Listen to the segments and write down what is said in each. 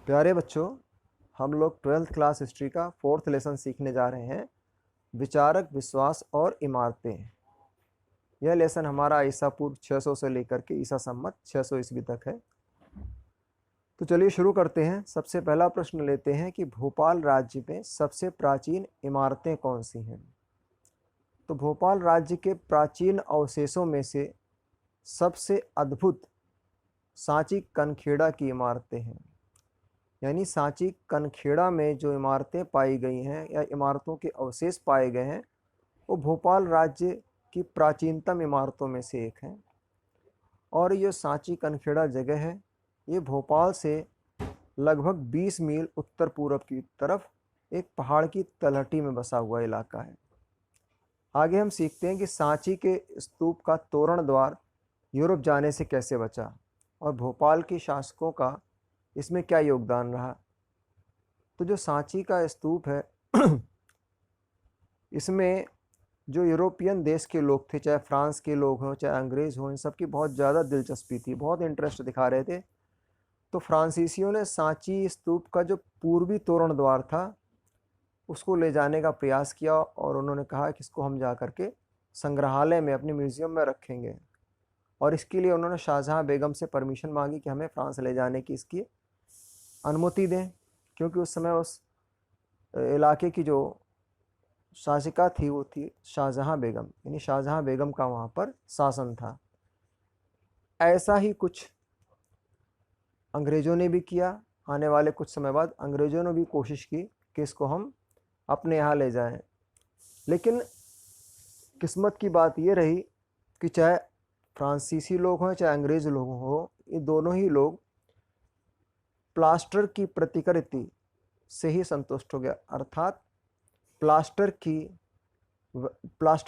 प्यारे बच्चों, हम लोग 12th क्लास हिस्ट्री का 4th लेसन सीखने जा रहे हैं, विचारक, विश्वास और इमारतें। यह लेसन हमारा ईसा पूर्व 600 से लेकर के ईसा सम्मत 600 ईस्वी तक है। तो चलिए शुरू करते हैं। सबसे पहला प्रश्न लेते हैं कि भोपाल राज्य में सबसे प्राचीन इमारतें कौन सी हैं। तो भोपाल राज्य के प्राचीन अवशेषों में से सबसे अद्भुत सांची कनखेड़ा की इमारतें हैं। यानी सांची कनखेड़ा में जो इमारतें पाई गई हैं या इमारतों के अवशेष पाए गए हैं, वो भोपाल राज्य की प्राचीनतम इमारतों में से एक है। और ये सांची कनखेड़ा जगह है, ये भोपाल से लगभग 20 मील उत्तर पूर्व की तरफ एक पहाड़ की तलहटी में बसा हुआ इलाका है। आगे हम सीखते हैं कि सांची के स्तूप का तोरण द्वार यूरोप जाने से कैसे बचा और भोपाल के शासकों का इसमें क्या योगदान रहा। तो जो सांची का स्तूप है इसमें जो यूरोपियन देश के लोग थे, चाहे फ्रांस के लोग हों चाहे अंग्रेज़ हों, इन सब की बहुत ज़्यादा दिलचस्पी थी, बहुत इंटरेस्ट दिखा रहे थे। तो फ्रांसीसियों ने सांची स्तूप का जो पूर्वी तोरण द्वार था उसको ले जाने का प्रयास किया और उन्होंने कहा कि इसको हम जा कर के संग्रहालय में, अपने म्यूज़ियम में रखेंगे। और इसके लिए उन्होंने शाहजहाँ बेगम से परमिशन मांगी कि हमें फ्रांस ले जाने की इसकी अनुमति दें, क्योंकि उस समय उस इलाके की जो शासिका थी वो थी शाहजहाँ बेगम, यानी शाहजहाँ बेगम का वहाँ पर शासन था। ऐसा ही कुछ अंग्रेज़ों ने भी किया। आने वाले कुछ समय बाद अंग्रेज़ों ने भी कोशिश की कि इसको हम अपने यहाँ ले जाएं, लेकिन किस्मत की बात ये रही कि चाहे फ्रांसीसी लोग हों चाहे अंग्रेज़ लोग हों, ये दोनों ही लोग प्लास्टर की प्रतिकृति से ही संतुष्ट हो गया। अर्थात प्लास्टर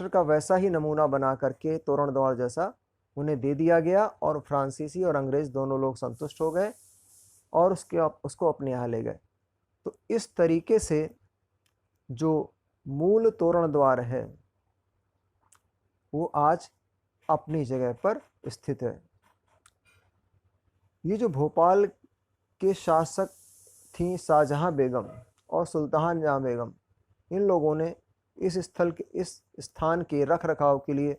का वैसा ही नमूना बना करके तोरण द्वार जैसा उन्हें दे दिया गया और फ्रांसीसी और अंग्रेज़ दोनों लोग संतुष्ट हो गए और उसको अपने यहाँ ले गए। तो इस तरीके से जो मूल तोरण द्वार है वो आज अपनी जगह पर स्थित है। ये जो भोपाल के शासक थीं शाहजहाँ बेगम और सुल्तान जहाँ बेगम, इन लोगों ने इस स्थान के रख रखाव के लिए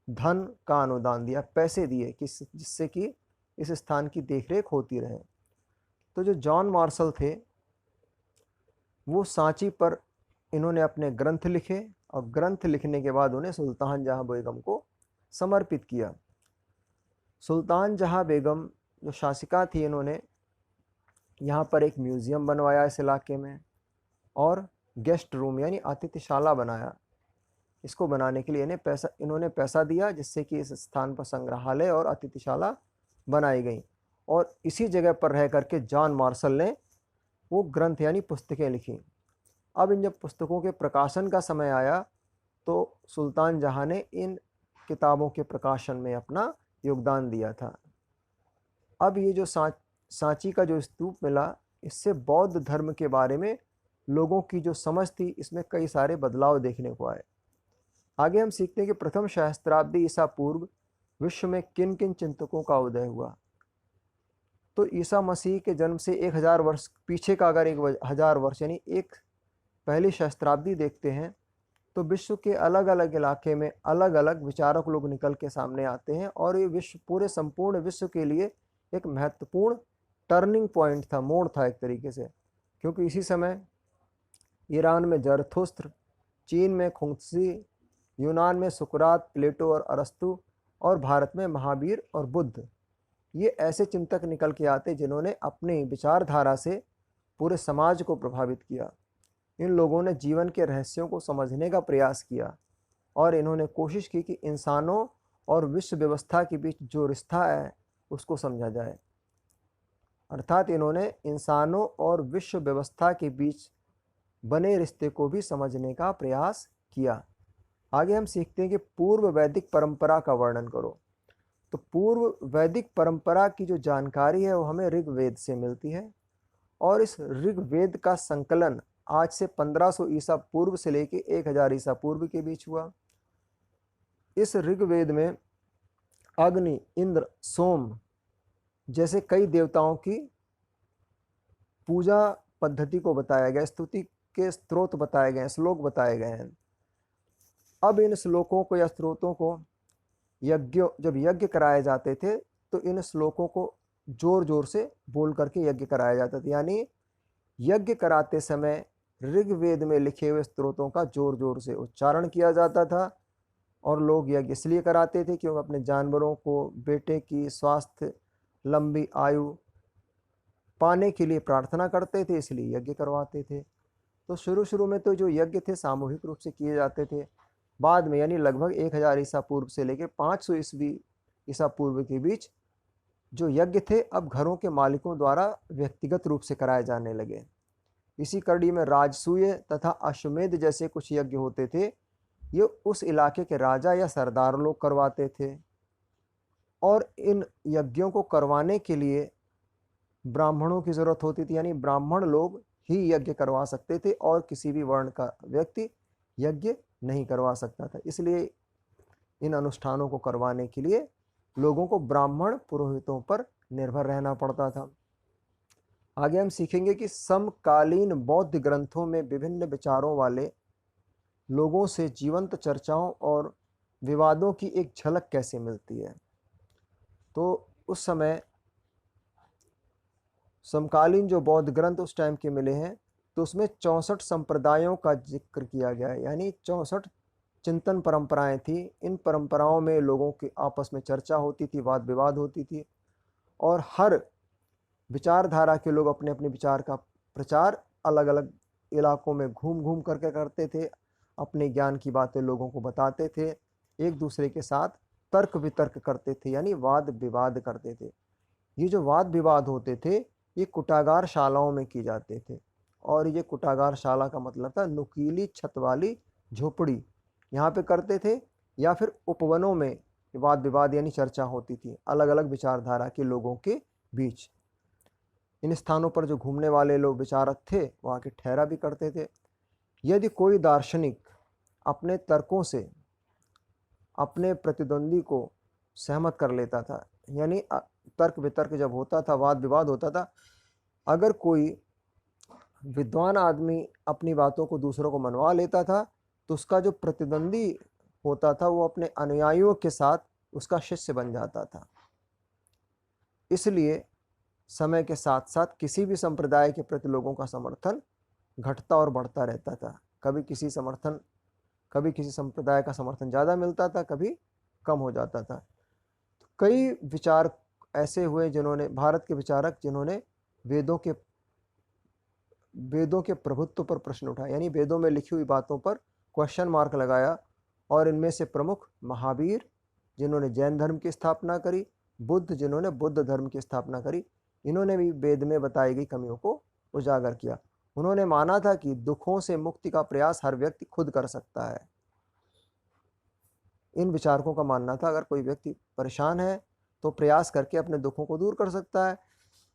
धन का अनुदान दिया, पैसे दिए कि जिससे कि इस स्थान की देखरेख होती रहे। तो जो जॉन मार्शल थे वो सांची पर इन्होंने अपने ग्रंथ लिखे और ग्रंथ लिखने के बाद उन्हें सुल्तान जहाँ बेगम को समर्पित किया। सुल्तान जहाँ बेगम जो शासिका थी, इन्होंने यहाँ पर एक म्यूज़ियम बनवाया इस इलाके में और गेस्ट रूम यानी अतिथिशाला बनाया। इसको बनाने के लिए इन्होंने पैसा दिया, जिससे कि इस स्थान पर संग्रहालय और अतिथिशाला बनाई गई। और इसी जगह पर रह करके जॉन मार्शल ने वो ग्रंथ यानी पुस्तकें लिखी। अब इन जब पुस्तकों के प्रकाशन का समय आया तो सुल्तान जहाँ ने इन किताबों के प्रकाशन में अपना योगदान दिया था। अब ये जो सांची का जो स्तूप मिला, इससे बौद्ध धर्म के बारे में लोगों की जो समझ थी, इसमें कई सारे बदलाव देखने को आए। आगे हम सीखते हैं कि प्रथम सहस्त्राब्दी ईसा पूर्व विश्व में किन किन चिंतकों का उदय हुआ। तो ईसा मसीह के जन्म से 1000 वर्ष पीछे का अगर 1000 वर्ष यानी एक पहली सहस्त्राब्दी देखते हैं तो विश्व के अलग अलग इलाके में अलग अलग विचारक लोग निकल के सामने आते हैं और ये संपूर्ण विश्व के लिए एक महत्वपूर्ण टर्निंग पॉइंट था, मोड़ था एक तरीके से। क्योंकि इसी समय ईरान में जरथुस्त्र, चीन में खुंगत्ज़ी, यूनान में सुकरात, प्लेटो और अरस्तु और भारत में महावीर और बुद्ध, ये ऐसे चिंतक निकल के आते जिन्होंने अपनी विचारधारा से पूरे समाज को प्रभावित किया। इन लोगों ने जीवन के रहस्यों को समझने का प्रयास किया और इन्होंने कोशिश की कि इंसानों और विश्व व्यवस्था के बीच जो रिश्ता है उसको समझा जाए। अर्थात इन्होंने इंसानों और विश्व व्यवस्था के बीच बने रिश्ते को भी समझने का प्रयास किया। आगे हम सीखते हैं कि पूर्व वैदिक परंपरा का वर्णन करो। तो पूर्व वैदिक परंपरा की जो जानकारी है वो हमें ऋग्वेद से मिलती है और इस ऋग्वेद का संकलन आज से 1500 ईसा पूर्व से लेके 1000 ईसा पूर्व के बीच हुआ। इस ऋग्वेद में अग्नि, इंद्र, सोम जैसे कई देवताओं की पूजा पद्धति को बताया गया, स्तुति के स्रोत बताए गए हैं, श्लोक बताए गए हैं। अब इन श्लोकों को या स्रोतों को जब यज्ञ कराए जाते थे तो इन श्लोकों को जोर जोर से बोल करके यज्ञ कराया जाता था। यानी यज्ञ कराते समय ऋग्वेद में लिखे हुए स्त्रोतों का जोर जोर से उच्चारण किया जाता था। और लोग यज्ञ इसलिए कराते थे क्योंकि अपने जानवरों को बेटे की स्वास्थ्य लंबी आयु पाने के लिए प्रार्थना करते थे, इसलिए यज्ञ करवाते थे। तो शुरू शुरू में तो जो यज्ञ थे सामूहिक रूप से किए जाते थे। बाद में यानी लगभग 1000 ईसा पूर्व से लेकर 500 ईस्वी ईसा पूर्व के बीच जो यज्ञ थे अब घरों के मालिकों द्वारा व्यक्तिगत रूप से कराए जाने लगे। इसी कड़ी में राजसूय तथा अश्वमेध जैसे कुछ यज्ञ होते थे, ये उस इलाके के राजा या सरदार लोग करवाते थे। और इन यज्ञों को करवाने के लिए ब्राह्मणों की जरूरत होती थी, यानी ब्राह्मण लोग ही यज्ञ करवा सकते थे और किसी भी वर्ण का व्यक्ति यज्ञ नहीं करवा सकता था। इसलिए इन अनुष्ठानों को करवाने के लिए लोगों को ब्राह्मण पुरोहितों पर निर्भर रहना पड़ता था। आगे हम सीखेंगे कि समकालीन बौद्ध ग्रंथों में विभिन्न विचारों वाले लोगों से जीवंत चर्चाओं और विवादों की एक झलक कैसे मिलती है। तो उस समय समकालीन जो बौद्ध ग्रंथ उस टाइम के मिले हैं तो उसमें 64 संप्रदायों का जिक्र किया गया है, यानी 64 चिंतन परंपराएं थी। इन परंपराओं में लोगों की आपस में चर्चा होती थी, वाद विवाद होती थी और हर विचारधारा के लोग अपने अपने विचार का प्रचार अलग अलग इलाकों में घूम घूम करके करते थे, अपने ज्ञान की बातें लोगों को बताते थे, एक दूसरे के साथ तर्क वितर्क करते थे, यानी वाद विवाद करते थे। ये जो वाद विवाद होते थे ये कुटागार शालाओं में की जाते थे। और ये कुटागार शाला का मतलब था नुकीली छत वाली झोपड़ी, यहाँ पे करते थे, या फिर उपवनों में वाद विवाद यानी चर्चा होती थी अलग अलग विचारधारा के लोगों के बीच। इन स्थानों पर जो घूमने वाले लोग विचारक थे वहाँ के ठहरा भी करते थे। यदि कोई दार्शनिक अपने तर्कों से अपने प्रतिद्वंदी को सहमत कर लेता था, यानी तर्क वितर्क जब होता था, वाद विवाद होता था, अगर कोई विद्वान आदमी अपनी बातों को दूसरों को मनवा लेता था तो उसका जो प्रतिद्वंदी होता था वो अपने अनुयायियों के साथ उसका शिष्य बन जाता था। इसलिए समय के साथ साथ किसी भी संप्रदाय के प्रति लोगों का समर्थन घटता और बढ़ता रहता था। कभी किसी संप्रदाय का समर्थन ज़्यादा मिलता था, कभी कम हो जाता था। तो कई विचार ऐसे हुए जिन्होंने, भारत के विचारक जिन्होंने वेदों के प्रभुत्व पर प्रश्न उठाया, यानी वेदों में लिखी हुई बातों पर क्वेश्चन मार्क लगाया। और इनमें से प्रमुख महावीर जिन्होंने जैन धर्म की स्थापना करी, बुद्ध जिन्होंने बुद्ध धर्म की स्थापना करी, इन्होंने भी वेद में बताई गई कमियों को उजागर किया। उन्होंने माना था कि दुखों से मुक्ति का प्रयास हर व्यक्ति खुद कर सकता है। इन विचारकों का मानना था अगर कोई व्यक्ति परेशान है तो प्रयास करके अपने दुखों को दूर कर सकता है।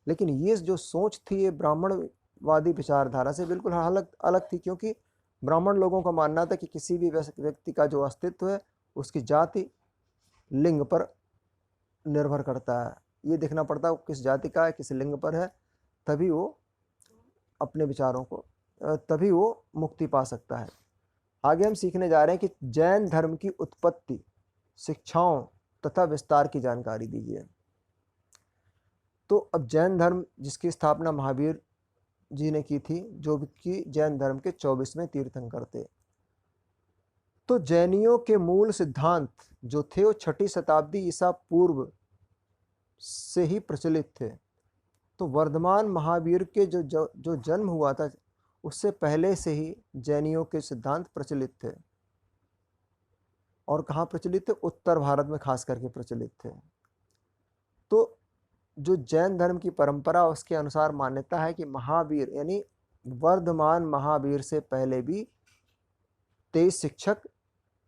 लेकिन ये जो सोच थी ये ब्राह्मणवादी विचारधारा से बिल्कुल अलग अलग थी, क्योंकि ब्राह्मण लोगों का मानना था कि किसी भी व्यक्ति का जो अस्तित्व है उसकी जाति लिंग पर निर्भर करता है। ये देखना पड़ता है वो किस जाति का है, किस लिंग पर है, तभी वो अपने विचारों को तभी वो मुक्ति पा सकता है। आगे हम सीखने जा रहे हैं कि जैन धर्म की उत्पत्ति, शिक्षाओं तथा विस्तार की जानकारी दीजिए। तो अब जैन धर्म जिसकी स्थापना महावीर जी ने की थी, जो कि जैन धर्म के 24वें तीर्थंकर थे। तो जैनियों के मूल सिद्धांत जो थे वो 6ठी शताब्दी ईसा पूर्व से ही प्रचलित थे। तो वर्धमान महावीर के जो जन्म हुआ था उससे पहले से ही जैनियों के सिद्धांत प्रचलित थे। और कहाँ प्रचलित थे? उत्तर भारत में खास करके प्रचलित थे। तो जो जैन धर्म की परंपरा उसके अनुसार मान्यता है कि महावीर यानी वर्धमान महावीर से पहले भी 23 शिक्षक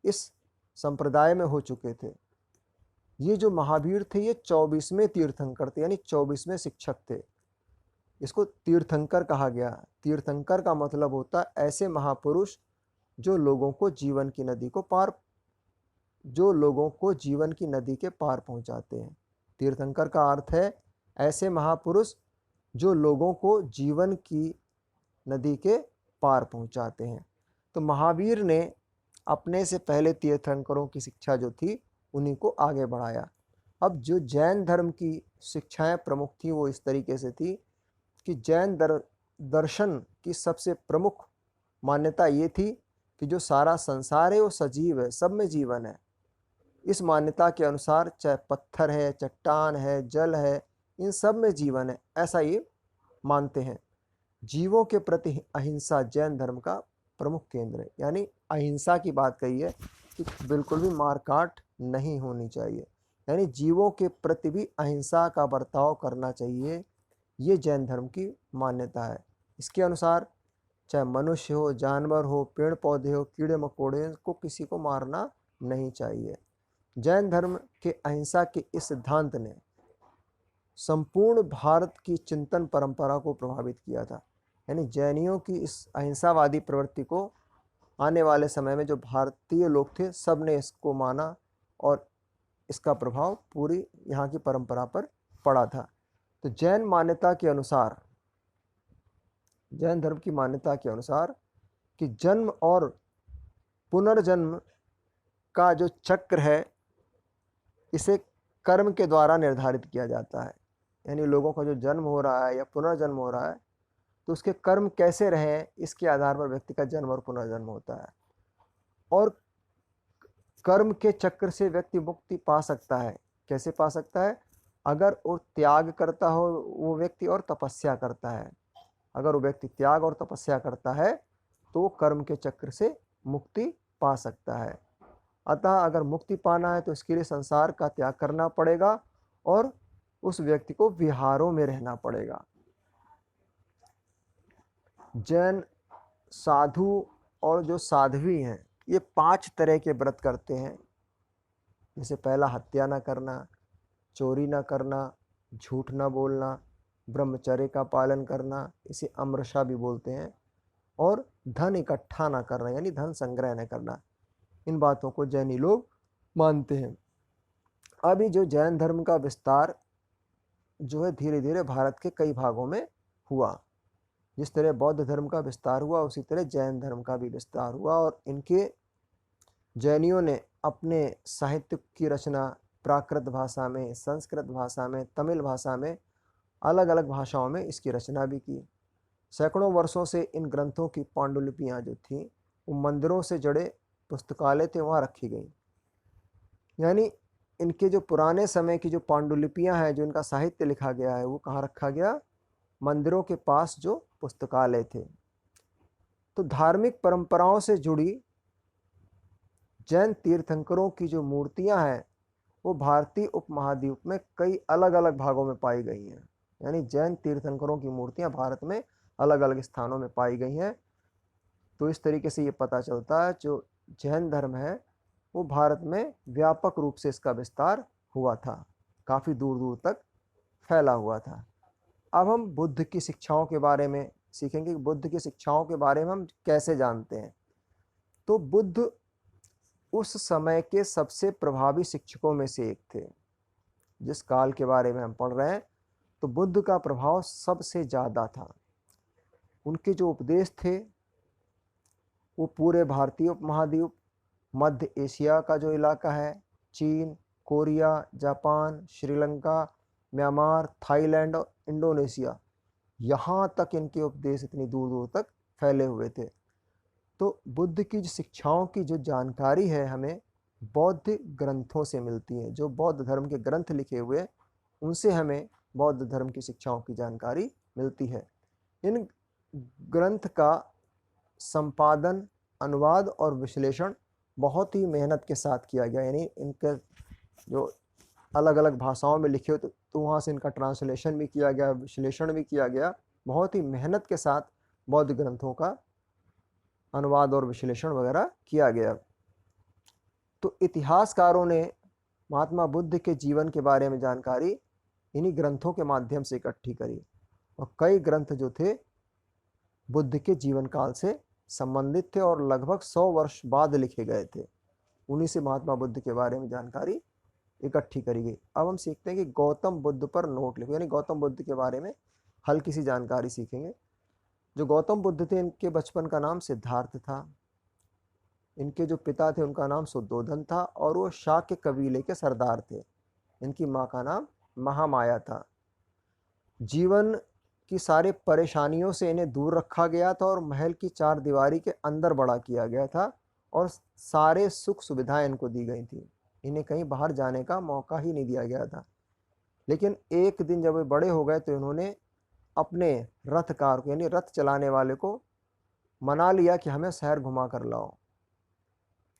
इस संप्रदाय में हो चुके थे। ये जो महावीर थे ये 24वें तीर्थंकर थे, यानी 24वें शिक्षक थे। इसको तीर्थंकर कहा गया। तीर्थंकर का मतलब होता है ऐसे महापुरुष जो लोगों को जीवन की नदी के पार पहुंचाते हैं। तीर्थंकर का अर्थ है ऐसे महापुरुष जो लोगों को जीवन की नदी के पार पहुंचाते हैं। तो महावीर ने अपने से पहले तीर्थंकरों की शिक्षा जो थी उन्हीं को आगे बढ़ाया। अब जो जैन धर्म की शिक्षाएं प्रमुख थी वो इस तरीके से थी कि जैन दर्शन की सबसे प्रमुख मान्यता ये थी कि जो सारा संसार है वो सजीव है, सब में जीवन है। इस मान्यता के अनुसार चाहे पत्थर है, चट्टान है, जल है, इन सब में जीवन है, ऐसा ये मानते हैं। जीवों के प्रति अहिंसा जैन धर्म का प्रमुख केंद्र है, यानी अहिंसा की बात कही है कि बिल्कुल भी मारकाट नहीं होनी चाहिए, यानी जीवों के प्रति भी अहिंसा का बर्ताव करना चाहिए, ये जैन धर्म की मान्यता है। इसके अनुसार चाहे मनुष्य हो, जानवर हो, पेड़ पौधे हो, कीड़े मकोड़े को किसी को मारना नहीं चाहिए। जैन धर्म के अहिंसा के इस सिद्धांत ने संपूर्ण भारत की चिंतन परंपरा को प्रभावित किया था, यानी जैनियों की इस अहिंसावादी प्रवृत्ति को आने वाले समय में जो भारतीय लोग थे सब ने इसको माना और इसका प्रभाव पूरी यहाँ की परंपरा पर पड़ा था। तो जैन मान्यता के अनुसार, जैन धर्म की मान्यता के अनुसार कि जन्म और पुनर्जन्म का जो चक्र है इसे कर्म के द्वारा निर्धारित किया जाता है, यानी लोगों का जो जन्म हो रहा है या पुनर्जन्म हो रहा है तो उसके कर्म कैसे रहे इसके आधार पर व्यक्ति का जन्म और पुनर्जन्म होता है। और कर्म के चक्र से व्यक्ति मुक्ति पा सकता है। कैसे पा सकता है? अगर वो त्याग करता हो वो व्यक्ति और तपस्या करता है, अगर वो व्यक्ति त्याग और तपस्या करता है तो कर्म के चक्र से मुक्ति पा सकता है। अतः अगर मुक्ति पाना है तो इसके लिए संसार का त्याग करना पड़ेगा और उस व्यक्ति को विहारों में रहना पड़ेगा। जैन साधु और जो साध्वी हैं ये 5 तरह के व्रत करते हैं, जैसे पहला हत्या न करना, चोरी न करना, झूठ न बोलना, ब्रह्मचर्य का पालन करना, इसे अमृषा भी बोलते हैं, और धन इकट्ठा न करना यानी धन संग्रह न करना। इन बातों को जैनी लोग मानते हैं। अभी जो जैन धर्म का विस्तार जो है धीरे धीरे भारत के कई भागों में हुआ, जिस तरह बौद्ध धर्म का विस्तार हुआ उसी तरह जैन धर्म का भी विस्तार हुआ, और इनके जैनियों ने अपने साहित्य की रचना प्राकृत भाषा में, संस्कृत भाषा में, तमिल भाषा में, अलग अलग भाषाओं में इसकी रचना भी की। सैकड़ों वर्षों से इन ग्रंथों की पांडुलिपियाँ जो थीं वो मंदिरों से जुड़े पुस्तकालय थे वहाँ रखी गई, यानी इनके जो पुराने समय की जो पांडुलिपियाँ हैं, जो इनका साहित्य लिखा गया है वो कहाँ रखा गया? मंदिरों के पास जो पुस्तकालय थे। तो धार्मिक परंपराओं से जुड़ी जैन तीर्थंकरों की जो मूर्तियां हैं वो भारतीय उपमहाद्वीप में कई अलग अलग भागों में पाई गई हैं, यानी जैन तीर्थंकरों की मूर्तियां भारत में अलग अलग स्थानों में पाई गई हैं। तो इस तरीके से ये पता चलता है जो जैन धर्म है वो भारत में व्यापक रूप से इसका विस्तार हुआ था, काफ़ी दूर दूर तक फैला हुआ था। अब हम बुद्ध की शिक्षाओं के बारे में सीखेंगे कि बुद्ध की शिक्षाओं के बारे में हम कैसे जानते हैं। तो बुद्ध उस समय के सबसे प्रभावी शिक्षकों में से एक थे। जिस काल के बारे में हम पढ़ रहे हैं तो बुद्ध का प्रभाव सबसे ज़्यादा था। उनके जो उपदेश थे वो पूरे भारतीय उपमहाद्वीप, मध्य एशिया का जो इलाका है, चीन, Korea, Japan, Sri Lanka, Myanmar, Thailand और इंडोनेशिया, यहाँ तक इनके उपदेश इतनी दूर दूर तक फैले हुए थे। तो बुद्ध की जो शिक्षाओं की जो जानकारी है हमें बौद्ध ग्रंथों से मिलती है। जो बौद्ध धर्म के ग्रंथ लिखे हुए उनसे हमें बौद्ध धर्म की शिक्षाओं की जानकारी मिलती है। इन ग्रंथ का संपादन, अनुवाद और विश्लेषण बहुत ही मेहनत के साथ किया गया, यानी इनके जो अलग अलग भाषाओं में लिखे हो तो वहाँ से इनका ट्रांसलेशन भी किया गया, विश्लेषण भी किया गया। बहुत ही मेहनत के साथ बौद्ध ग्रंथों का अनुवाद और विश्लेषण वगैरह किया गया। तो इतिहासकारों ने महात्मा बुद्ध के जीवन के बारे में जानकारी इन्हीं ग्रंथों के माध्यम से इकट्ठी करी, और कई ग्रंथ जो थे बुद्ध के जीवन काल से संबंधित थे और लगभग 100 वर्ष बाद लिखे गए थे। उन्हीं से महात्मा बुद्ध के बारे में जानकारी इकट्ठी करी गई। अब हम सीखते हैं कि गौतम बुद्ध पर नोट लिखो, यानी गौतम बुद्ध के बारे में हल्की सी जानकारी सीखेंगे। जो गौतम बुद्ध थे, इनके बचपन का नाम सिद्धार्थ था। इनके जो पिता थे उनका नाम शुद्धोधन था और वो शाक्य कबीले के सरदार थे। इनकी माँ का नाम महामाया था। जीवन की सारी परेशानियों से इन्हें दूर रखा गया था और महल की चार दीवारी के अंदर बड़ा किया गया था और सारे सुख सुविधाएं इनको दी गई थी। इन्हें कहीं बाहर जाने का मौका ही नहीं दिया गया था। लेकिन एक दिन जब वे बड़े हो गए तो इन्होंने अपने रथकार को, यानी रथ चलाने वाले को मना लिया कि हमें शहर घुमा कर लाओ।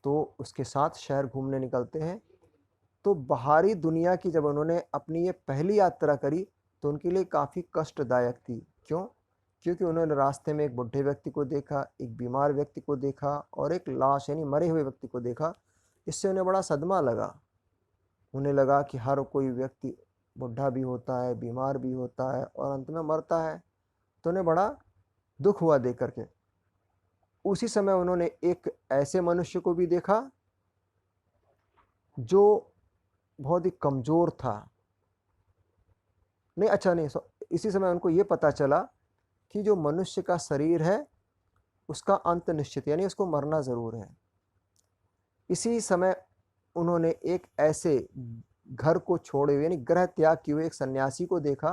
तो उसके साथ शहर घूमने निकलते हैं। तो बाहरी दुनिया की जब उन्होंने अपनी ये पहली यात्रा करी तो उनके लिए काफ़ी कष्टदायक थी। क्यों? क्योंकि उन्होंने रास्ते में एक बूढ़े व्यक्ति को देखा, एक बीमार व्यक्ति को देखा और एक लाश यानी मरे हुए व्यक्ति को देखा। इससे उन्हें बड़ा सदमा लगा। उन्हें लगा कि हर कोई व्यक्ति बूढ़ा भी होता है, बीमार भी होता है और अंत में मरता है। तो उन्हें बड़ा दुख हुआ देख करके। उसी समय उन्होंने एक ऐसे मनुष्य को भी देखा जो बहुत ही कमज़ोर था। नहीं, अच्छा नहीं, इसी समय उनको ये पता चला कि जो मनुष्य का शरीर है उसका अंत निश्चित, यानी उसको मरना ज़रूर है। इसी समय उन्होंने एक ऐसे घर को छोड़े हुए, यानी गृह त्याग किए हुए एक सन्यासी को देखा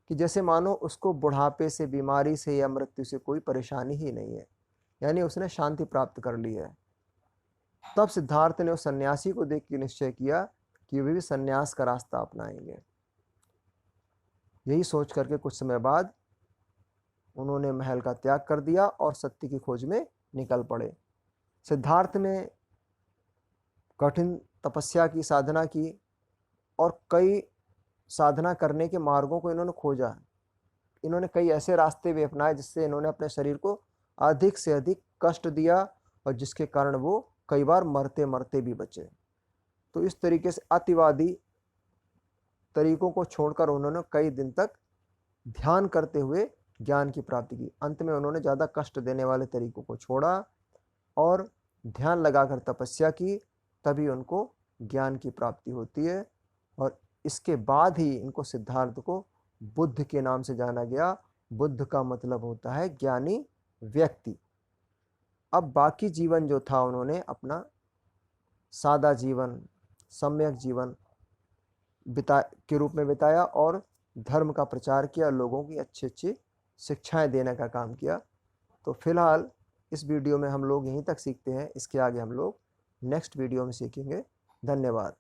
कि जैसे मानो उसको बुढ़ापे से, बीमारी से या मृत्यु से कोई परेशानी ही नहीं है, यानी उसने शांति प्राप्त कर ली है। तब सिद्धार्थ ने उस सन्यासी को देख के निश्चय किया कि वे भी सन्यास का रास्ता अपनाएंगे। यही सोच करके कुछ समय बाद उन्होंने महल का त्याग कर दिया और सत्य की खोज में निकल पड़े। सिद्धार्थ ने कठिन तपस्या की, साधना की और कई साधना करने के मार्गों को इन्होंने खोजा। इन्होंने कई ऐसे रास्ते भी अपनाए जिससे इन्होंने अपने शरीर को अधिक से अधिक कष्ट दिया और जिसके कारण वो कई बार मरते मरते भी बचे। तो इस तरीके से अतिवादी तरीकों को छोड़कर उन्होंने कई दिन तक ध्यान करते हुए ज्ञान की प्राप्ति की। अंत में उन्होंने ज़्यादा कष्ट देने वाले तरीकों को छोड़ा और ध्यान लगाकर तपस्या की, तभी उनको ज्ञान की प्राप्ति होती है। और इसके बाद ही इनको, सिद्धार्थ को, बुद्ध के नाम से जाना गया। बुद्ध का मतलब होता है ज्ञानी व्यक्ति। अब बाकी जीवन जो था उन्होंने अपना सादा जीवन, सम्यक जीवन के रूप में बिताया और धर्म का प्रचार किया, लोगों की अच्छी अच्छी शिक्षाएं देने का काम किया। तो फिलहाल इस वीडियो में हम लोग यहीं तक सीखते हैं। इसके आगे हम लोग नेक्स्ट वीडियो में सीखेंगे। धन्यवाद।